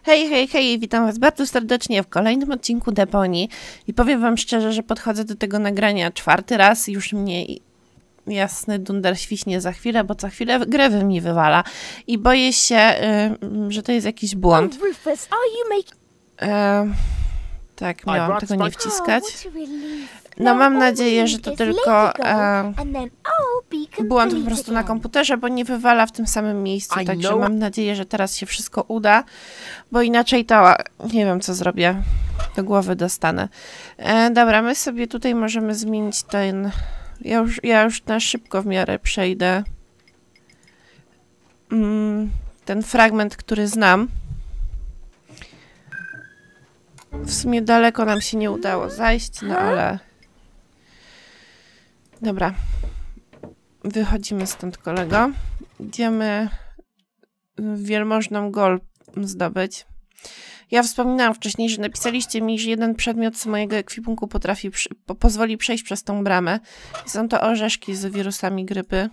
Hej, hej, hej, witam was bardzo serdecznie w kolejnym odcinku Deponii i powiem wam szczerze, że podchodzę do tego nagrania 4. raz, już mnie jasny dunder świśnie za chwilę, bo za chwilę grę mi wywala i boję się, że to jest jakiś błąd. Tak, miałam tego nie wciskać. No mam nadzieję, że to tylko błąd po prostu na komputerze, bo nie wywala w tym samym miejscu, także mam nadzieję, że teraz się wszystko uda, bo inaczej to nie wiem, co zrobię. Do głowy dostanę. Dobra, my sobie tutaj możemy zmienić ten... Ja już na szybko w miarę przejdę ten fragment, który znam. W sumie daleko nam się nie udało zajść, no ale... Dobra. Wychodzimy stąd, kolego. Idziemy wielmożną Goal zdobyć. Ja wspominałam wcześniej, że napisaliście mi, że jeden przedmiot z mojego ekwipunku pozwoli przejść przez tą bramę. Są to orzeszki z wirusami grypy.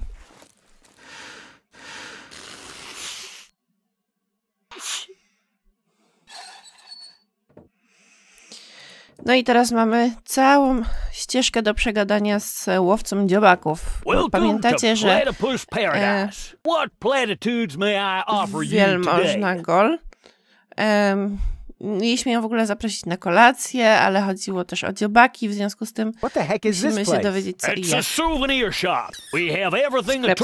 No i teraz mamy całą ścieżkę do przegadania z łowcą dziobaków. Pamiętacie, że wielmożna Goal. Mieliśmy ją w ogóle zaprosić na kolację, ale chodziło też o dziobaki, w związku z tym musimy się dowiedzieć, co i jak. Sklep z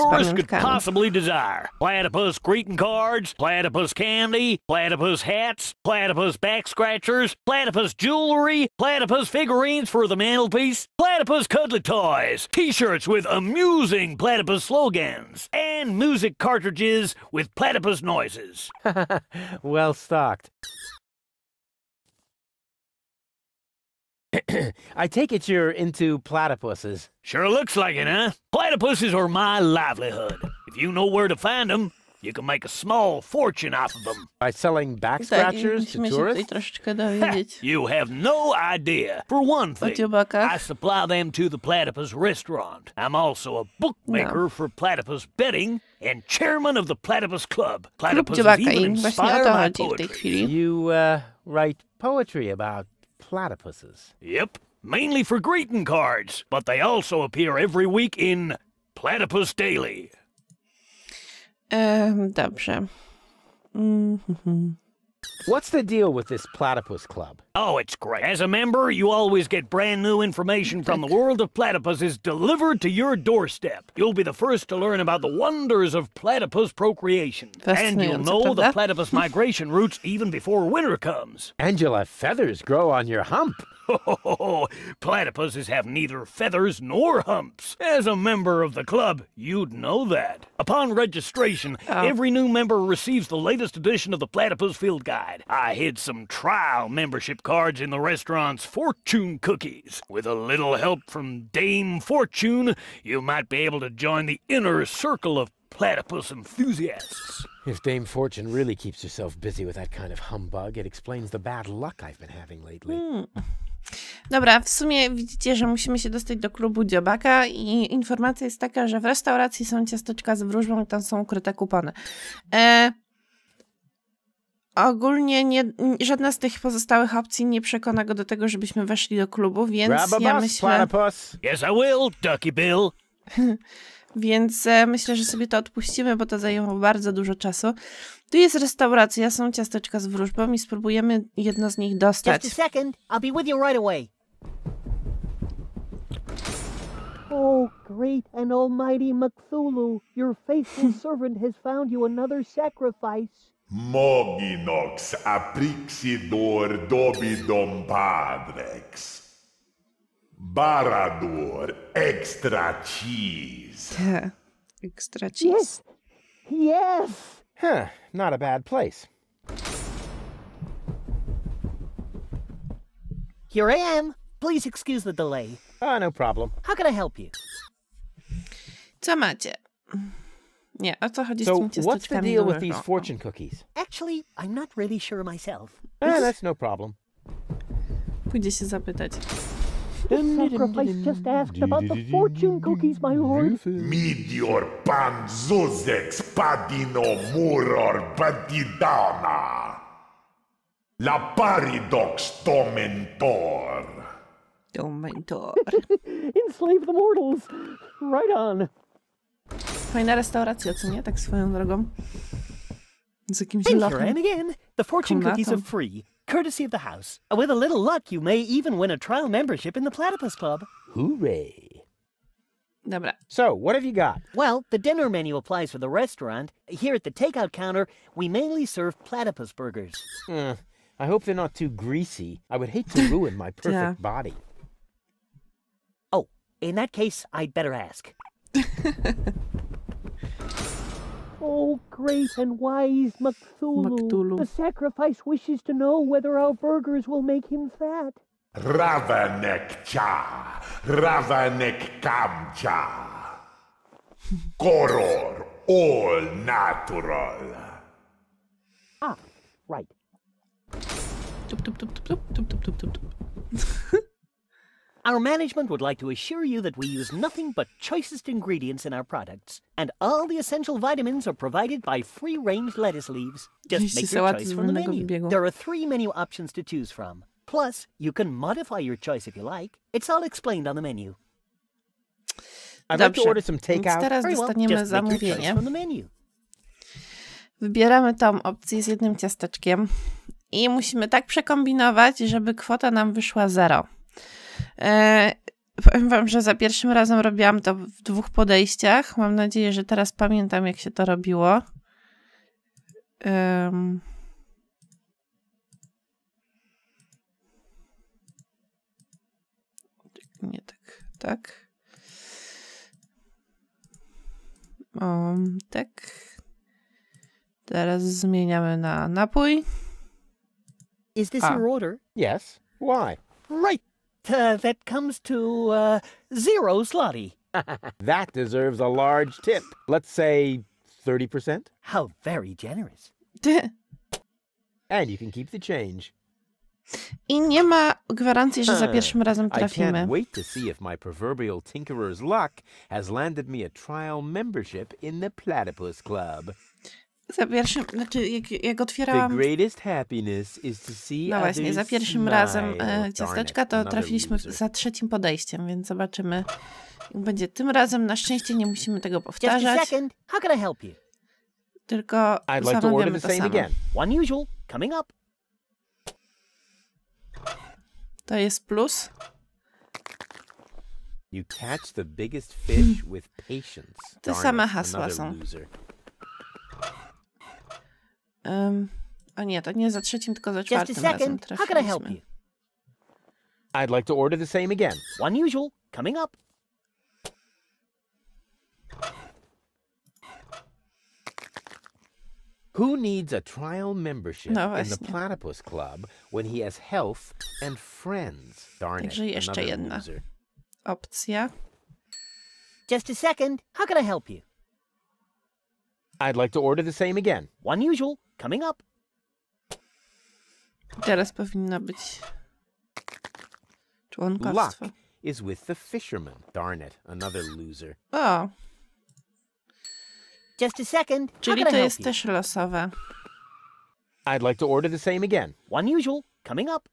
pamiątkami. Platypus greeting cards, platypus candy, platypus hats, platypus back scratchers, platypus jewelry, platypus figurines for the mantelpiece, platypus cuddly toys, t-shirts with amusing platypus slogans, and music cartridges with platypus noises. Well stocked. I take it you're into platypuses. Sure looks like it, huh? Platypuses are my livelihood. If you know where to find them, you can make a small fortune off of them. By selling back scratchers to tourists? You have no idea. For one thing, I supply them to the platypus restaurant. I'm also a bookmaker for platypus betting and chairman of the platypus club. Platypuses even inspire my poetry. You write poetry about platypuses. Yep, mainly for greeting cards, but they also appear every week in Platypus Daily. Dobrze. What's the deal with this platypus club? Oh, it's great. As a member, you always get brand new information from the world of platypuses delivered to your doorstep. You'll be the first to learn about the wonders of platypus procreation. And you'll know the platypus migration routes even before winter comes. And you'll have feathers grow on your hump. Platypuses have neither feathers nor humps. As a member of the club, you'd know that. Upon registration, every new member receives the latest edition of the Platypus Field Guide. I hid some trial membership cards in the restaurant's fortune cookies. With a little help from Dame Fortune, you might be able to join the inner circle of platypus enthusiasts. If Dame Fortune really keeps herself busy with that kind of humbug, it explains the bad luck I've been having lately. Dobra, w sumie widzicie, że musimy się dostać do klubu dziobaka i informacja jest taka, że w restauracji są ciasteczka z wróżbą i tam są ukryte kupony. Ogólnie żadna z tych pozostałych opcji nie przekona go do tego, żebyśmy weszli do klubu, więc ja myślę... Yes, I will, Ducky Bill. Więc myślę, że sobie to odpuścimy, bo to zajęło bardzo dużo czasu. Tu jest restauracja, są ciasteczka z wróżbą i spróbujemy jedno z nich dostać. Just a second, I'll be with you right away. Oh, great and almighty Cthulhu, your faithful servant has found you another sacrifice. Moginox aprixidor dobidom padrex. Barador extra cheese. Extra cheese. Yes. Huh, not a bad place. Here I am. Please excuse the delay. No problem. How can I help you? Co macie? Nie, o co chodzi z So, tymi ciasteczkami? what's the deal with these fortune cookies? Actually, I'm not really sure myself. That's no problem. Pójdzie się zapytać. The sacrifice just asked about the fortune cookies, my lord. Midior pan zozex padino muror badidana. La paradox tormentor. Tormentor. Enslave the mortals. Right on. Fajna restauracja, co nie? Tak swoją drogą. Z jakimś And lochem. here and again, the fortune cookies are Komnatą. free, courtesy of the house. With a little luck, you may even win a trial membership in the Platypus Club. Hooray. Dobra. So, what have you got? Well, the dinner menu applies for the restaurant. Here at the takeout counter, we mainly serve platypus burgers. I hope they're not too greasy. I would hate to ruin my perfect Yeah. body. Oh, in that case, I'd better ask. Oh, great and wise Cthulhu. Cthulhu. The sacrifice wishes to know whether our burgers will make him fat. Ravanek cha, Ravanek kamcha. Koror, all natural. Ah, right. Tup, tup, tup, tup, tup, tup, tup, tup, tup. Our management would like to assure you that we use nothing but choicest ingredients in our products, and all the essential vitamins are provided by free-range lettuce leaves. Just Oczywiście make your sałaty choice z from the wolnego menu. wybiegu. There are 3 menu options to choose from. Plus, you can modify your choice if you like. It's all explained on the menu. I'd like to Dobrze. order some Więc takeout. teraz Very well, dostaniemy just make your choice zamówienie. from the menu. Wybieramy tą opcję z jednym ciasteczkiem i musimy tak przekombinować, żeby kwota nam wyszła 0. Powiem wam, że za pierwszym razem robiłam to w 2 podejściach. Mam nadzieję, że teraz pamiętam, jak się to robiło. Nie tak, tak. Tak. Teraz zmieniamy na napój. Is this Ah. your order? Yes. Why? Right. That comes to 0 zloty. That deserves a large tip. Let's say 30%. How very generous. And you can keep the change. I nie ma gwarancji, że za pierwszym razem I trafimy. can't wait to see if my proverbial tinkerer's luck has landed me a trial membership in the Platypus Club. Za pierwszym, znaczy jak The otwierałam, greatest happiness is to see no właśnie, others za pierwszym smile. razem Darn ciasteczka, it, to another trafiliśmy loser. za 3. podejściem, więc zobaczymy, jak będzie tym razem. Na szczęście nie musimy tego Just a powtarzać, second. How can I help you? tylko I'd like to order zamawiamy the to same samo. again. One usual. Coming up. To jest plus. You catch the biggest fish with patience. Te Darn same it, hasła another są. loser. A nie, to nie za 3., tylko za Just a 4. razem second. How can I help trafiliśmy. you? I'd like to order the same again. One usual. Coming up. Who needs a trial membership No in the właśnie. Platypus Club when he has health and friends? Darn it, Także jeszcze another jedna loser. opcja. Just a second. How can I help you? I'd like to order the same again. One usual. Coming up. Teraz powinno być członkostwo. Luck is with the fisherman. Darn it, another loser. O, Just a second. How czyli can I to help jest you? też losowe. I'd like to order the same again. One usual. Coming up.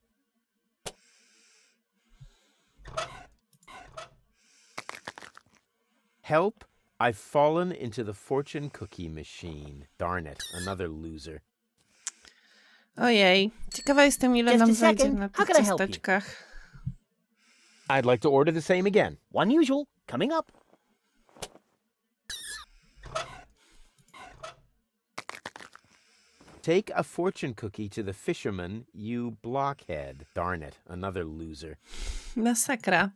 Help, I've fallen into the fortune cookie machine. Darn it, another loser. Ojej, ciekawa jestem, ile Just nam a zajdzie second. na How tych can I help you? ciasteczkach. I'd like to order the same again. One usual. Coming up. Take a fortune cookie to the fisherman, you blockhead. Darn it, another loser. Masakra.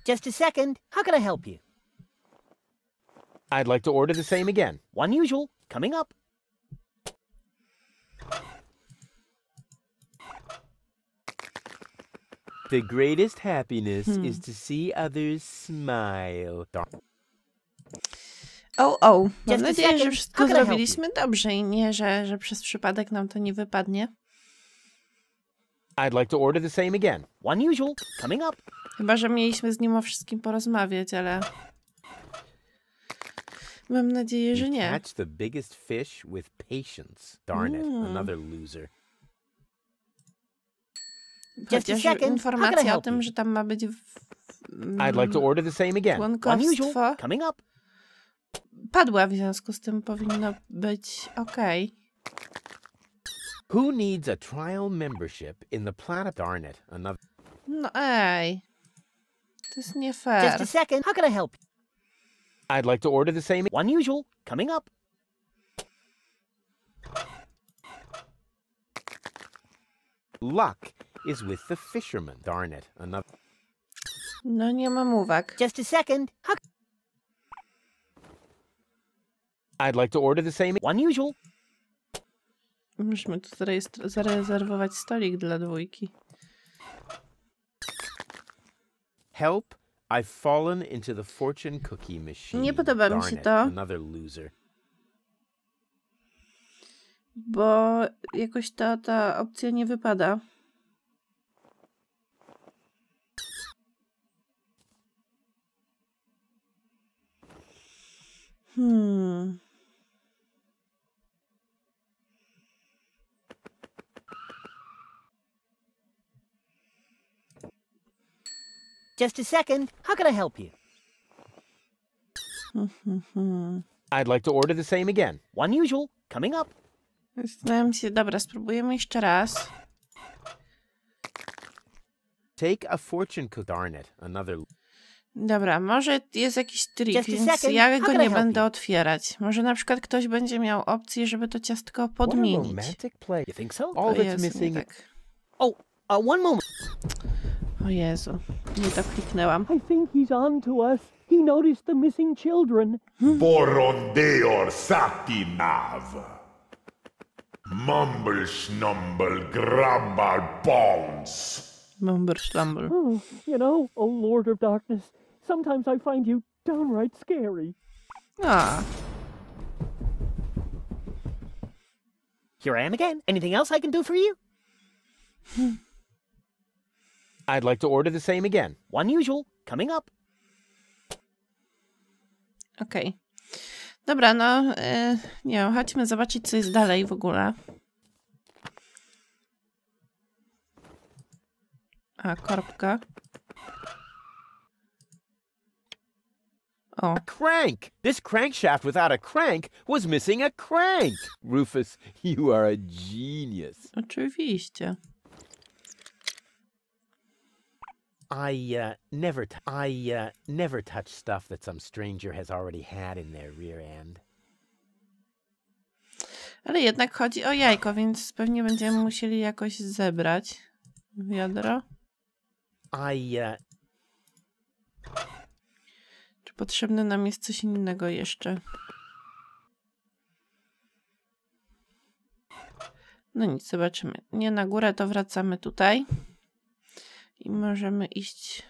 Just a second. How can I help you? I'd like to order the same again. One usual. Coming up. The greatest happiness is to see others smile. Darn. O, mam Just a nadzieję, że second. wszystko How can I help zrobiliśmy dobrze i nie, że przez przypadek nam to nie wypadnie. I'd like to order the same again. One usual. Coming up. Chyba że mieliśmy z nim o wszystkim porozmawiać, ale mam nadzieję, że You nie. catch the biggest fish with patience. Darn it, another loser. chociaż informacja o tym, że tam ma być I'd like to order the same again. członkostwo Coming up. padła, w związku z tym powinno być okej. Who needs a trial membership in the planet? Darn it. Another. No ej. To jest nie Just fair. a second. How can I help you? I'd like to order the same. Unusual. Coming up. Luck is with the fisherman. Darn it. Another. No nie mam uwag. Just a second. How... I'd like to order the same. Unusual. Musimy tu zarezerwować stolik dla dwójki. Help. I've fallen into the fortune cookie machine. Nie podoba mi Darn się it. to. Another loser. Bo jakoś ta opcja nie wypada. Just a second. How can I help you? I'd like to order the same again. Unusual. Coming up. Zastanawiam się, dobra, spróbujemy jeszcze raz. Take a fortune cookie. Darn it. Another. Dobra, może jest jakiś trik, Just a więc second. ja How go can I nie help będę you? otwierać. Może na przykład ktoś będzie miał opcję, żeby to ciastko What a podmienić. romantic play. You think so? All O that's Jezu, nie missing. tak. Oh, one moment. O Jezu, nie to kliknęłam. I think he's on to us. He noticed the missing children. Borondeor satinav. Mumble snumble grabbar bones. Mumble slumble. Oh, you know, oh Lord of Darkness, sometimes I find you downright scary. A, Here I am again. Anything else I can do for you? I'd like to order the same again. Unusual. Coming up. okej. Dobra, no, nie wiem, chodźmy zobaczyć, co jest dalej w ogóle. A, korbka. O, Crank! This crankshaft without a crank was missing a crank! Rufus, you are a genius. oczywiście. I never touch stuff that some stranger has already had in their rear end. Ale jednak chodzi o jajko, więc pewnie będziemy musieli jakoś zebrać wiadro. Czy potrzebne nam jest coś innego jeszcze? No nic, zobaczymy. Nie na górę, to wracamy tutaj. I możemy iść...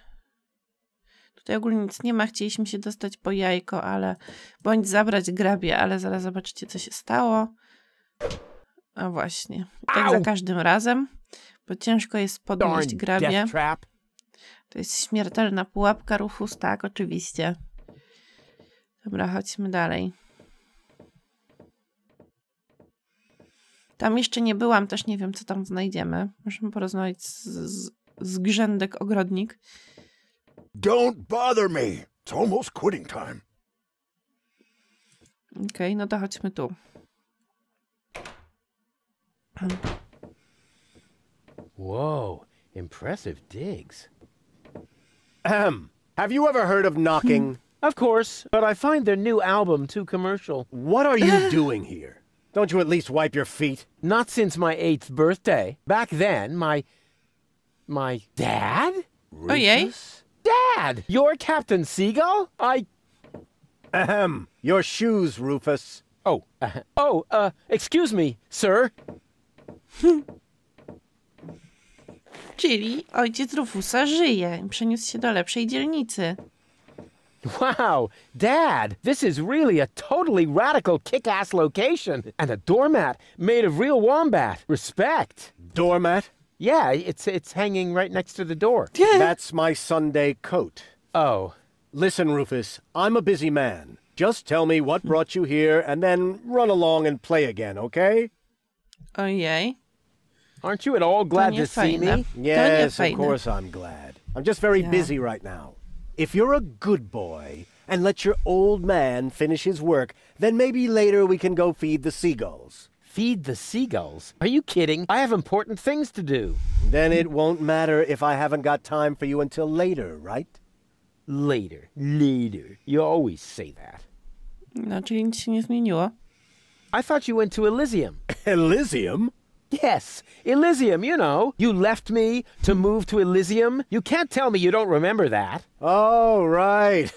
Tutaj ogólnie nic nie ma. Chcieliśmy się dostać po jajko, ale... Bądź zabrać grabie, ale zaraz zobaczycie, co się stało. A właśnie. I tak za każdym razem. Bo ciężko jest podnieść grabie. Death trap. To jest śmiertelna pułapka Rufus, tak, oczywiście. Dobra, chodźmy dalej. Tam jeszcze nie byłam, też nie wiem, co tam znajdziemy. Możemy porozmawiać z Grzędek Ogrodnik. Don't bother me. It's almost quitting time. Okej, no to chodźmy tu. Whoa, impressive digs. Have you ever heard of knocking? Of course, but I find their new album too commercial. What are you doing here? Don't you at least wipe your feet? Not since my 8th birthday. Back then, my dad? Ojej. Dad! You're Captain Seagull? Your shoes, Rufus. Excuse me, sir. Czyli ojciec Rufusa żyje. Przeniósł się do lepszej dzielnicy. Wow, Dad, this is really a totally radical kick-ass location. And a doormat made of real wombat. Respect. Doormat? Yeah, it's hanging right next to the door. That's my Sunday coat. Oh. Listen, Rufus, I'm a busy man. Just tell me what brought you here and then run along and play again, okay? Ojej. Aren't you at all glad to see me? Yes, of course I'm glad. I'm just very busy right now. If you're a good boy and let your old man finish his work, then maybe later we can go feed the seagulls. Feed the seagulls? Are you kidding? I have important things to do. Then it won't matter if I haven't got time for you until later, right? Later. You always say that. No, czyli nic się nie zmieniło. I thought you went to Elizjum. Elizjum? Yes, Elizjum, you know. You left me to move to Elizjum. You can't tell me you don't remember that. Oh, right.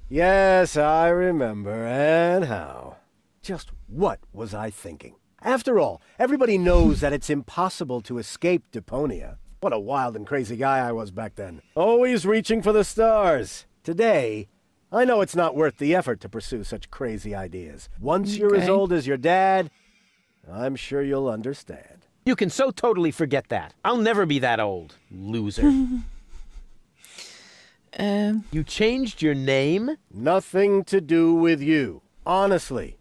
Yes, I remember. And how? Just what was I thinking? After all, everybody knows that it's impossible to escape Deponia. What a wild and crazy guy I was back then. Always reaching for the stars. Today, I know it's not worth the effort to pursue such crazy ideas. Once you're as old as your dad, I'm sure you'll understand. You can so totally forget that. I'll never be that old, loser. You changed your name? Nothing to do with you, honestly.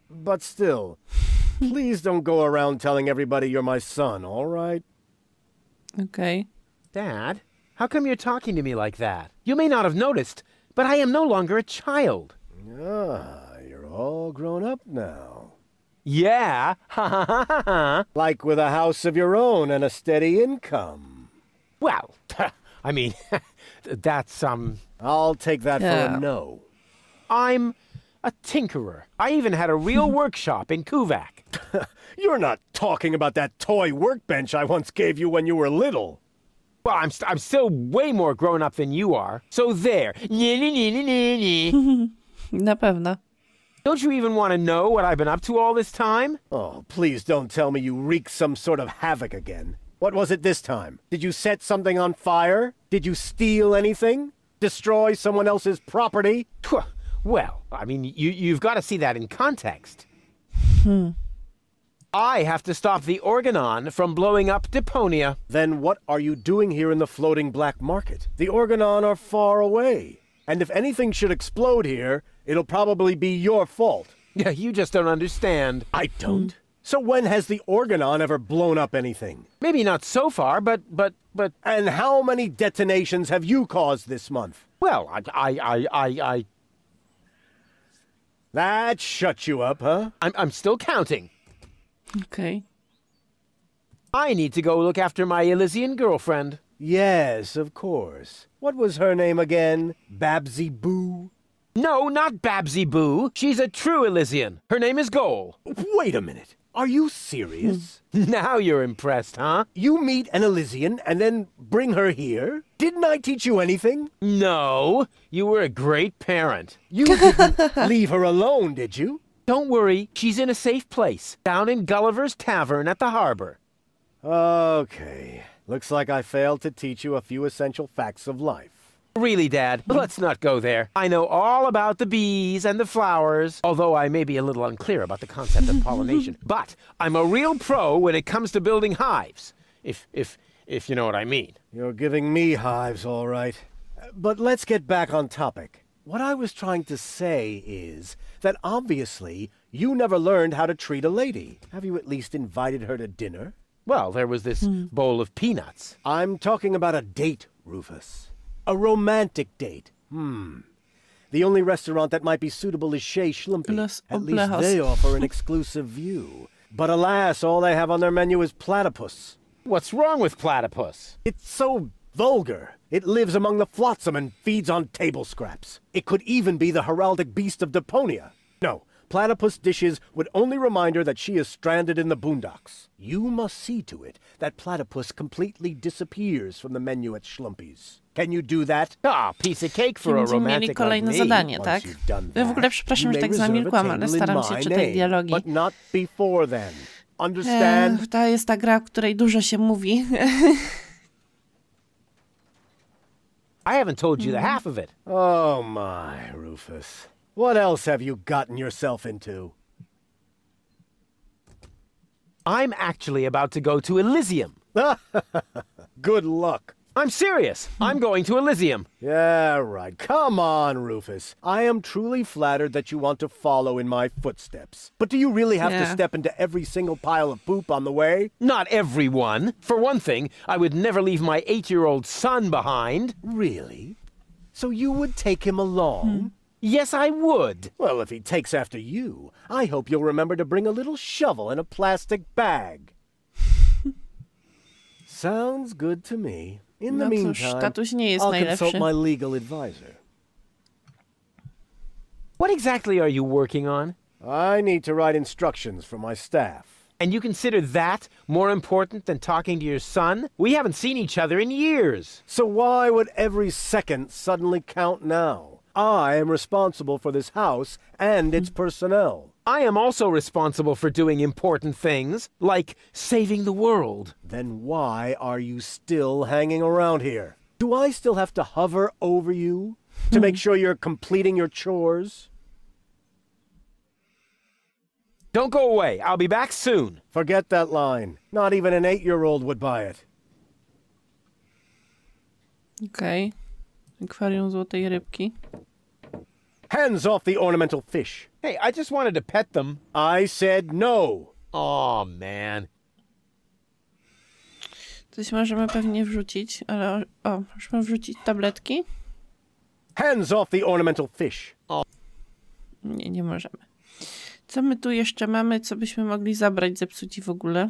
But still, please don't go around telling everybody you're my son, all right? Okay. Dad, how come you're talking to me like that? You may not have noticed, but I am no longer a child. Ah, you're all grown up now. Yeah, Like with a house of your own and a steady income. Well, I mean, that's, I'll take that for a no. I'm a tinkerer. I even had a real workshop in Kuvak. You're not talking about that toy workbench I once gave you when you were little. Well, I'm still way more grown up than you are. So there. Na pewno. Don't you even want to know what I've been up to all this time? Oh, please don't tell me you wreaked some sort of havoc again. What was it this time? Did you set something on fire? Did you steal anything? Destroy someone else's property? Well, I mean, you've got to see that in context. I have to stop the Organon from blowing up Deponia. Then what are you doing here in the floating black market? The Organon are far away. And if anything should explode here, it'll probably be your fault. Yeah, you just don't understand. I don't. So when has the Organon ever blown up anything? Maybe not so far, but... And how many detonations have you caused this month? Well, That shut you up, huh? I'm still counting. Okay. I need to go look after my Elysian girlfriend. Yes, of course. What was her name again? Babsy Boo? No, not Babsy Boo. She's a true Elysian. Her name is Goal. Wait a minute. Are you serious? Now you're impressed, huh? You meet an Elysian and then bring her here? Didn't I teach you anything? No, you were a great parent. You didn't leave her alone, did you? Don't worry, she's in a safe place, down in Gulliver's Tavern at the harbor. Okay. Looks like I failed to teach you a few essential facts of life. Really, Dad, let's not go there. I know all about the bees and the flowers, although I may be a little unclear about the concept of pollination. But I'm a real pro when it comes to building hives, if you know what I mean. You're giving me hives, all right. But let's get back on topic. What I was trying to say is that obviously you never learned how to treat a lady. Have you at least invited her to dinner? Well, there was this bowl of peanuts. I'm talking about a date, Rufus. A romantic date. The only restaurant that might be suitable is Chez Schlumpy. At least they offer an exclusive view. But alas, all they have on their menu is platypus. What's wrong with platypus? It's so vulgar. It lives among the flotsam and feeds on table scraps. It could even be the heraldic beast of Deponia. No, platypus dishes would only remind her that she is stranded in the boondocks. You must see to it that platypus completely disappears from the menu at Schlumpy's. Can you do that? Ah, piece of cake for a Będziemy mieli romantic like kolejne me. zadanie, tak? Ja w ogóle przepraszam, że tak zamilkłam, ale staram się czytać dialogi. But not before then. Understand? To jest ta gra, w której dużo się mówi. I haven't told you the half of it. Oh my, Rufus. What else have you gotten yourself into? I'm actually about to go to Elizjum. Good luck. I'm serious. I'm going to Elizjum. Yeah, right. Come on, Rufus. I am truly flattered that you want to follow in my footsteps. But do you really have to step into every single pile of poop on the way? Not everyone. For one thing, I would never leave my 8-year-old son behind. Really? So you would take him along? Yes, I would. Well, if he takes after you, I hope you'll remember to bring a little shovel in a plastic bag. Sounds good to me. In the meantime, tatuś nie jest I'll najlepszy. consult my legal advisor. What exactly are you working on? I need to write instructions for my staff. And you consider that more important than talking to your son? We haven't seen each other in years. So why would every second suddenly count now? I am responsible for this house and its personnel. I am also responsible for doing important things, like saving the world. Then why are you still hanging around here? Do I still have to hover over you to make sure you're completing your chores? Don't go away. I'll be back soon. Forget that line. Not even an 8-year-old would buy it. Okej. Akwarium złotej rybki. Hands off the ornamental fish. Hey, I just wanted to pet them. I said no. Oh, man. Coś możemy pewnie wrzucić, ale... O, możemy wrzucić tabletki? Hands off the ornamental fish. Nie, nie możemy. Co my tu jeszcze mamy, co byśmy mogli zabrać, zepsuć i w ogóle?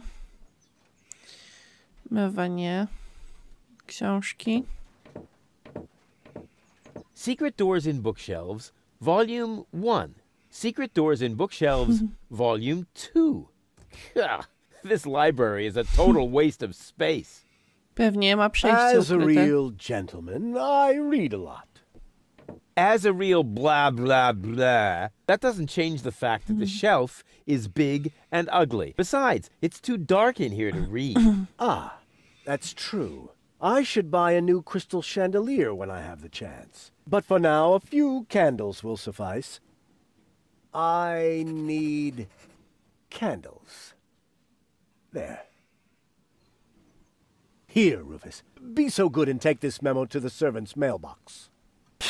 Mewa nie. Książki. Secret Doors in Bookshelves, Volume 1. Secret Doors in Bookshelves, Volume 2. This library is a total waste of space. Pewnie ma przejście As a ukryte. real gentleman, I read a lot. As a real blah, blah, blah, that doesn't change the fact that the shelf is big and ugly. Besides, it's too dark in here to read. Ah, that's true. I should buy a new crystal chandelier when I have the chance. But for now, a few candles will suffice. I need candles. There. Here, Rufus. Be so good and take this memo to the servant's mailbox.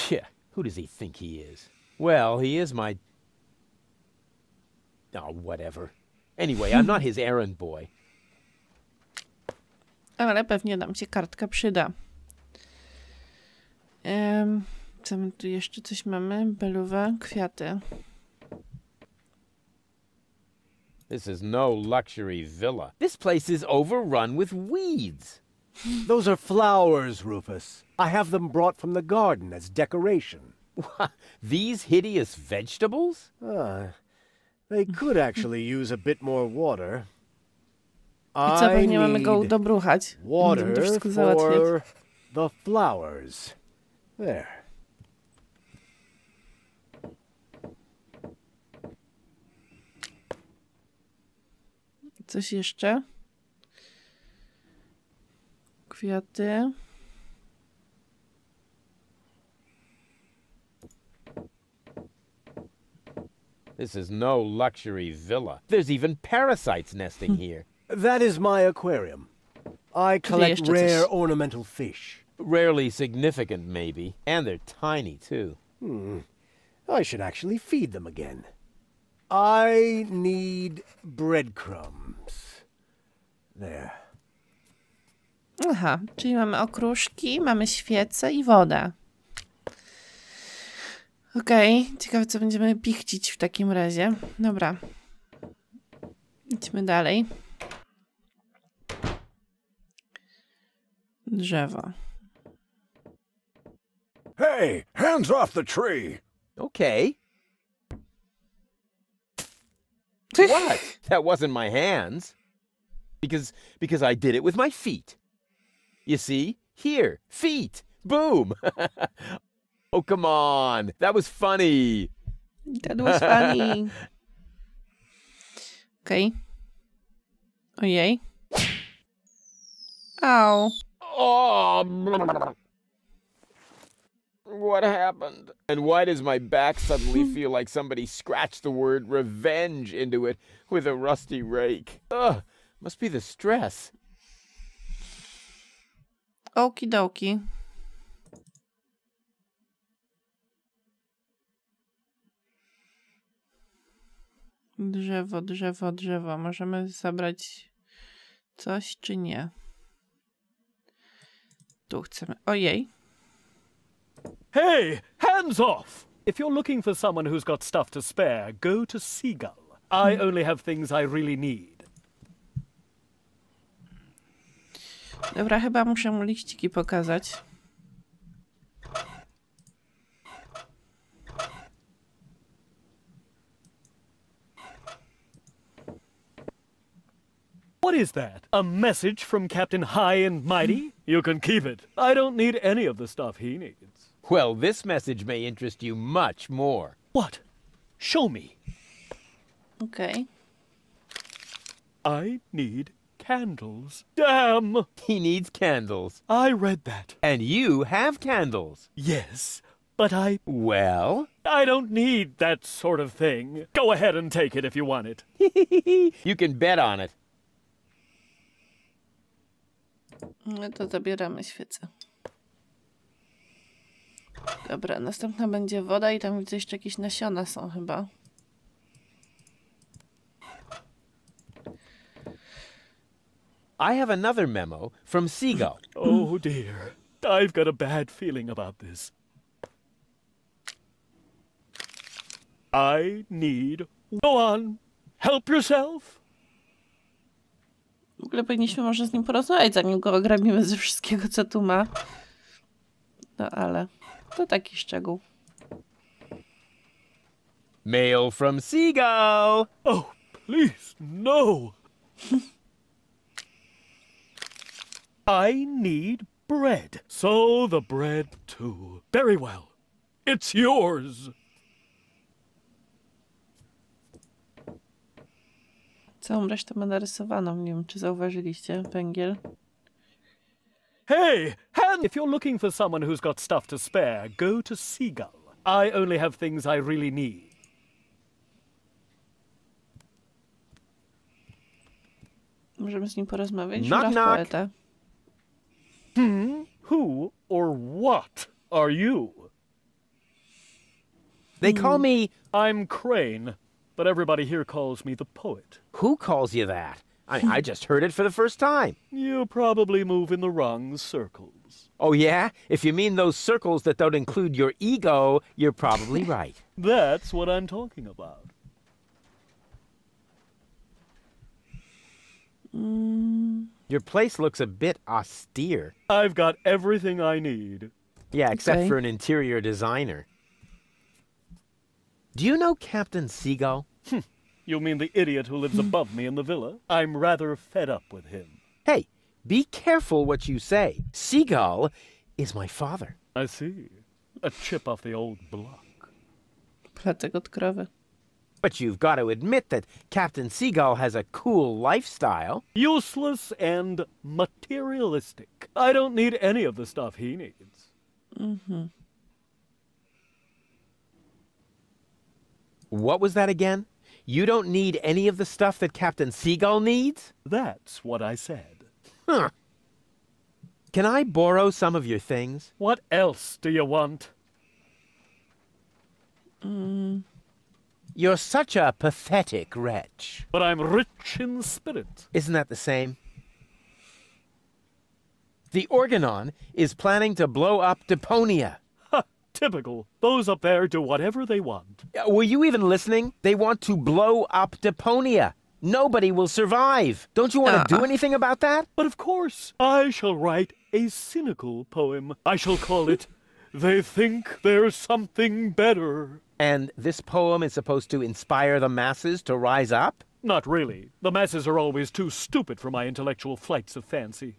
Yeah, who does he think he is? Well, he is my... Oh, whatever. Anyway, I'm not his errand boy. Ale pewnie nam się kartka przyda. Co my tu jeszcze coś mamy? Beluwe, kwiaty. This is no luxury villa. This place is overrun with weeds. Those are flowers, Rufus. I have them brought from the garden as decoration. These hideous vegetables? They could actually use a bit more water. I co, pewnie mamy go need dobruchać. Będziemy to water wszystko załatwiać. for the flowers. There. Coś jeszcze? Kwiaty. This is no luxury villa. There's even parasites nesting here. That is my aquarium. I collect jeszcze rare coś. ornamental fish. Rarely significant, maybe. And they're tiny, too. I should actually feed them again. I need breadcrumbs. There. Aha, czyli mamy okruszki, mamy świece i wodę. Okej, ciekawe co będziemy pichcić w takim razie. Dobra. Idźmy dalej. Drzewo. Hey, hands off the tree! Okay. What? That wasn't my hands. Because I did it with my feet. You see? Here. Feet. Boom. Oh, come on. That was funny. That was funny. Okej. Ojej. Au. Oh. What happened? And why does my back suddenly feel like somebody scratched the word revenge into it with a rusty rake? Ugh, must be the stress. Okidoki. Drzewo, drzewo, drzewo. Możemy zabrać coś, czy nie? Tu chcemy. Ojej. Hey, hands off! If you're looking for someone who's got stuff to spare, go to Seagull. I only have things I really need. Dobra, chyba muszę mu liściki pokazać. What is that? A message from Captain High and Mighty? You can keep it. I don't need any of the stuff he needs. Well, this message may interest you much more. What? Show me. Okej. I need candles. Damn! He needs candles. I read that. And you have candles. Yes, but Well? I don't need that sort of thing. Go ahead and take it if you want it. You can bet on it. No to zabieramy świecę. Dobra, następna będzie woda i tam widzę jeszcze jakieś nasiona są chyba. I have another memo from Seagull. Oh dear. I've got a bad feeling about this. I need... Go on. Help yourself. W ogóle powinniśmy może z nim porozmawiać, zanim go ograbimy ze wszystkiego, co tu ma. No ale to taki szczegół. Mail from Seagull. Oh, please, no. I need bread. So the bread too. Very well. It's yours. Całą resztę ma narysowaną. Nie wiem, czy zauważyliście. Węgiel. Hey, if you're looking for someone who's got stuff to spare, go to Seagull. I only have things I really need. Możemy z nim porozmawiać. Knock, Żuraw knock. poeta. Who or what are you? They call me... I'm Crane, but everybody here calls me the poet. Who calls you that? I just heard it for the first time. You probably move in the wrong circles. Oh, yeah? If you mean those circles that don't include your ego, you're probably right. That's what I'm talking about. Your place looks a bit austere. I've got everything I need. Yeah, except Okay. for an interior designer. Do you know Captain Seagull? You mean the idiot who lives above me in the villa? I'm rather fed up with him. Hey, be careful what you say. Seagull is my father. I see. A chip off the old block. Placek od krowy. But you've got to admit that Captain Seagull has a cool lifestyle. Useless and materialistic. I don't need any of the stuff he needs. What was that again? You don't need any of the stuff that Captain Seagull needs? That's what I said. Huh. Can I borrow some of your things? What else do you want? You're such a pathetic wretch. But I'm rich in spirit. Isn't that the same? The Organon is planning to blow up Deponia. Ha! Typical. Those up there do whatever they want. Were you even listening? They want to blow up Deponia. Nobody will survive. Don't you want to do anything about that? But of course, I shall write a cynical poem. I shall call it, They Think There's Something Better. And this poem is supposed to inspire the masses to rise up? Not really. The masses are always too stupid for my intellectual flights of fancy.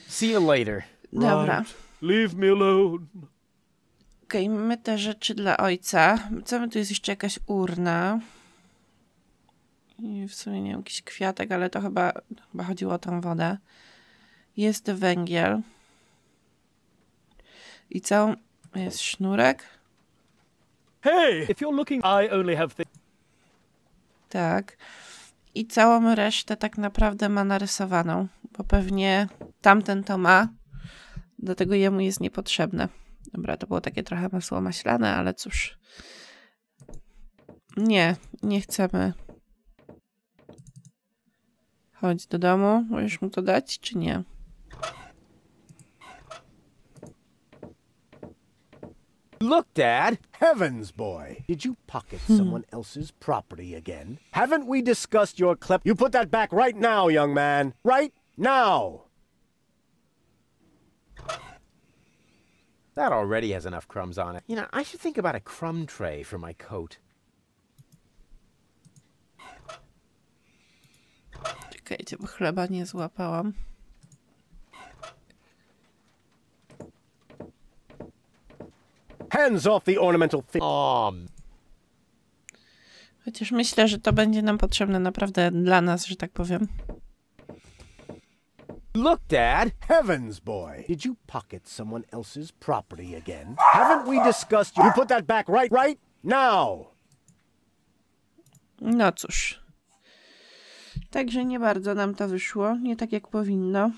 See you later. Dobra. Right. Leave me alone. Okej, mamy te rzeczy dla ojca. Co my tu jest jeszcze jakaś urna. I w sumie nie wiem, jakiś kwiatek, ale to chyba chodziło o tą wodę. Jest węgiel. I całą... Jest sznurek. Hey, if you're looking, I only have things. Tak. I całą resztę tak naprawdę ma narysowaną, bo pewnie tamten to ma, dlatego jemu jest niepotrzebne. Dobra, to było takie trochę masło maślane, ale cóż. Nie chcemy. Chodź do domu. Możesz mu to dać, czy nie? Look, Dad! Heavens, boy! Did you pocket someone else's property again? Haven't we discussed your You put that back right now, young man! Right now! That already has enough crumbs on it. You know, I should think about a crumb tray for my coat. Czekajcie, bo chleba nie złapałam. Hands off the ornamental Chociaż myślę, że to będzie nam potrzebne naprawdę dla nas, że tak powiem. Look, Dad! Heavens, boy! Did you pocket someone else's property again? Haven't we discussed You put that back right now! No cóż. Także nie bardzo nam to wyszło. Nie tak jak powinno.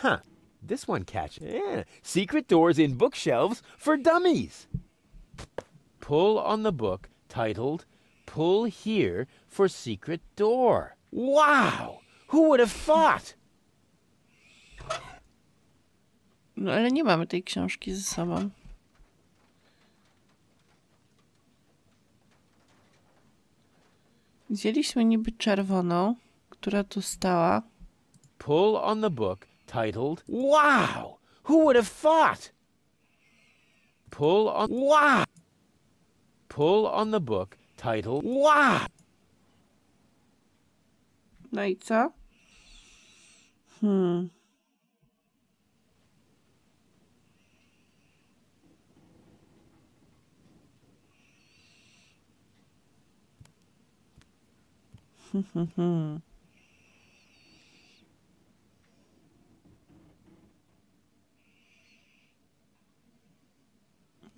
Huh. This one catches. Yeah. Secret doors in bookshelves for dummies. Pull on the book titled Pull Here for Secret Door. Wow! Who would have thought? No ale nie mamy tej książki ze sobą. Wzięliśmy niby czerwoną, która tu stała. Pull on the book titled Wow! Who would have thought? Pull on the book titled Wow! No i co?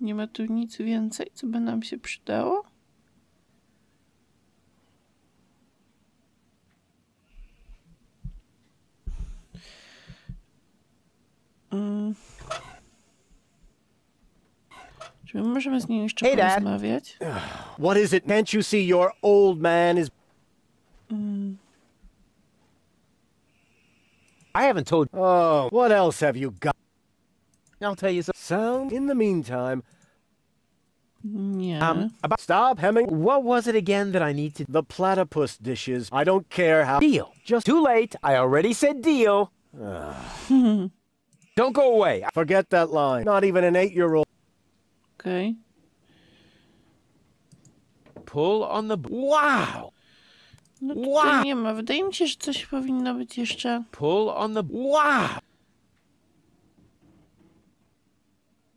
Nie ma tu nic więcej, co by nam się przydało? Czy my możemy z nim jeszcze porozmawiać? What is it? Can't you see your old man is... I haven't told... Oh, what else have you got? I'll tell you something. Sound? In the meantime... Nie. Stop hemming. What was it again that I need to... The platypus dishes. I don't care how... Deal. Just... Too late. I already said deal. Don't go away. Forget that line. Not even an 8-year-old... Okej. Pull on the... Wow! No tutaj nie ma. Wydaje mi się, że coś powinno być jeszcze... Pull on the... Wow!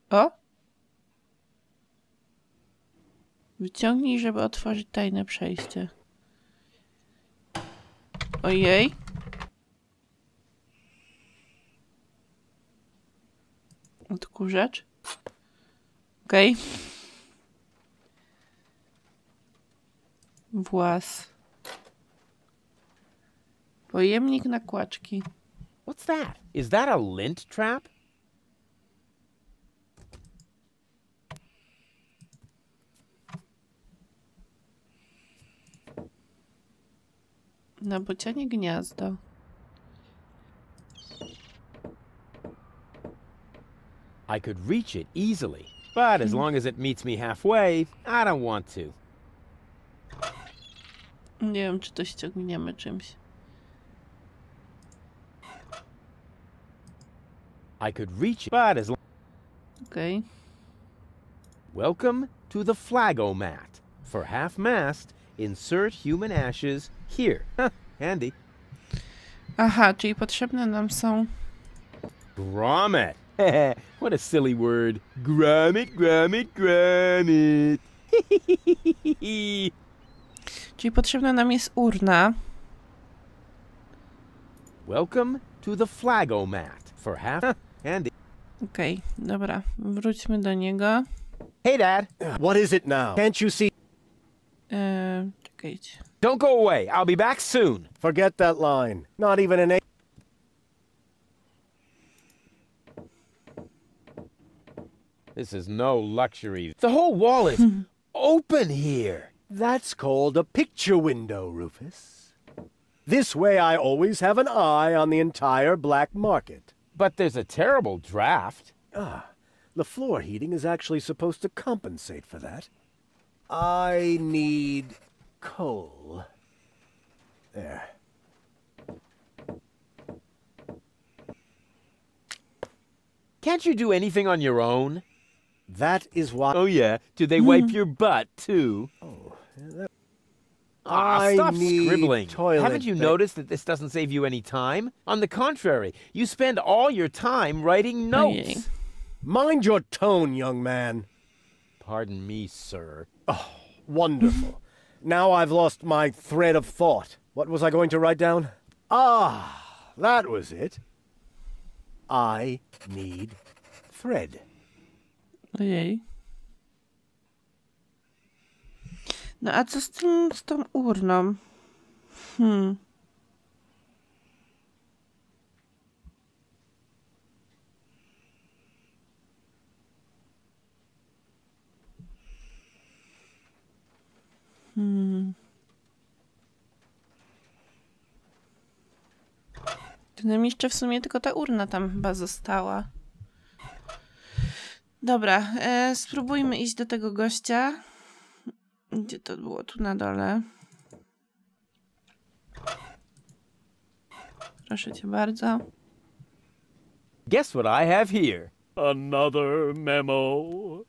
O! Wyciągnij, żeby otworzyć tajne przejście. Ojej. Odkurzacz. Okej. Włas. Pojemnik na kłaczki. What's that? Is that a lint trap? Na bocianie gniazdo. I could reach it easily, but as long as it meets me halfway, I don't want to. Nie wiem, czy to ściągniemy czymś. I could reach it, but as long... Okej. Welcome to the Flagomat. For half-mast, insert human ashes here. Handy. Aha, czyli potrzebne nam są... Grommet. What a silly word. Grommet, grommet, grommet. Czyli potrzebna nam jest urna. Welcome to the flagomat for half and... Okej, dobra. Wróćmy do niego. Hey, Dad. What is it now? Can't you see? Czekajcie. Don't go away. I'll be back soon. Forget that line. Not even an 8. This is no luxury. The whole wall is open here. That's called a picture window, Rufus. This way I always have an eye on the entire black market. But there's a terrible draft. The floor heating is actually supposed to compensate for that. I need coal. There. Can't you do anything on your own? That is why... Oh, yeah. Do they wipe your butt, too? Stop need scribbling. toilet Haven't you noticed that this doesn't save you any time? On the contrary, you spend all your time writing notes. Mind your tone, young man. Pardon me, sir. Oh, wonderful. Now I've lost my thread of thought. What was I going to write down? Ah, that was it. I need thread. Ojej. No a co z tą urną? To nam jeszcze w sumie tylko ta urna tam chyba została. Dobra, spróbujmy iść do tego gościa. Gdzie to było? Tu na dole. Proszę cię bardzo. Guess what I have here? Another memo.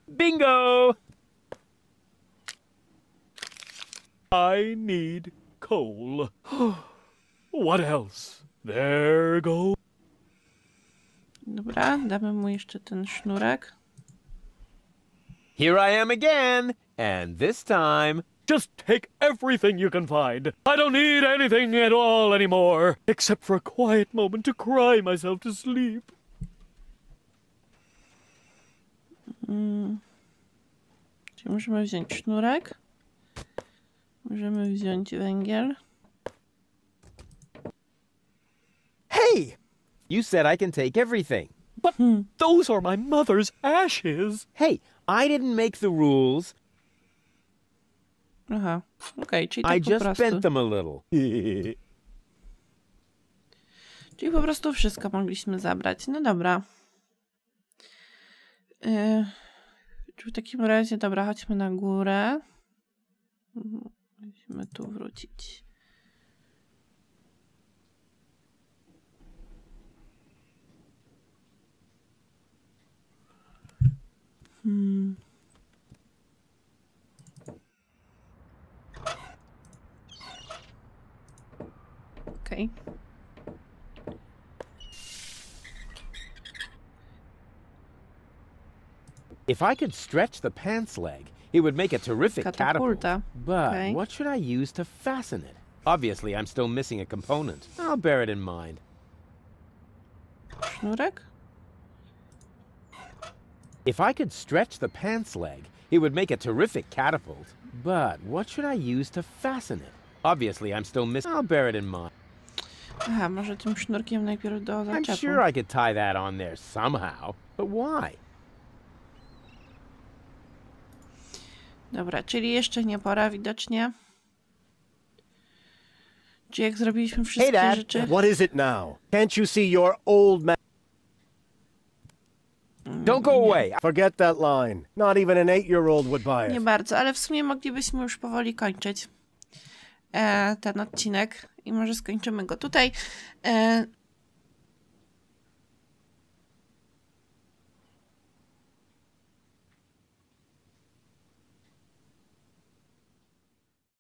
Bingo! I need coal. What else? There go. Dobra, damy mu jeszcze ten sznurek. Here I am again, and this time... Just take everything you can find. I don't need anything at all anymore, except for a quiet moment to cry myself to sleep. Czyli możemy wziąć sznurek. Możemy wziąć węgiel. Hey! You said I can take everything. But those are my mother's ashes. Hey, I didn't make the rules. Aha, okej, czyli tak I po just prostu. bent them a little. Czyli po prostu wszystko mogliśmy zabrać. No dobra. Czy w takim razie, dobra, chodźmy na górę. Musimy tu wrócić. Okej. If I could stretch the pants leg, it would make a terrific catapult. Katapulta. But Okay. what should I use to fasten it? Obviously, I'm still missing a component. I'll bear it in mind. Sznurek? If I could stretch the pants leg, it would make a terrific catapult. But what should I use to fasten it? Obviously, I'm still missing... I'll bear it in mind. Aha, może tym sznurkiem najpierw do I'm zaczepu. sure I could tie that on there somehow. But why? Dobra, czyli jeszcze nie pora widocznie. Czy jak zrobiliśmy wszystkie Dad. rzeczy? What is it now? Can't you see your old man? Don't go away. Forget that line. Not even an 8-year-old would buy Nie it. bardzo, ale w sumie moglibyśmy już powoli kończyć ten odcinek i może skończymy go tutaj.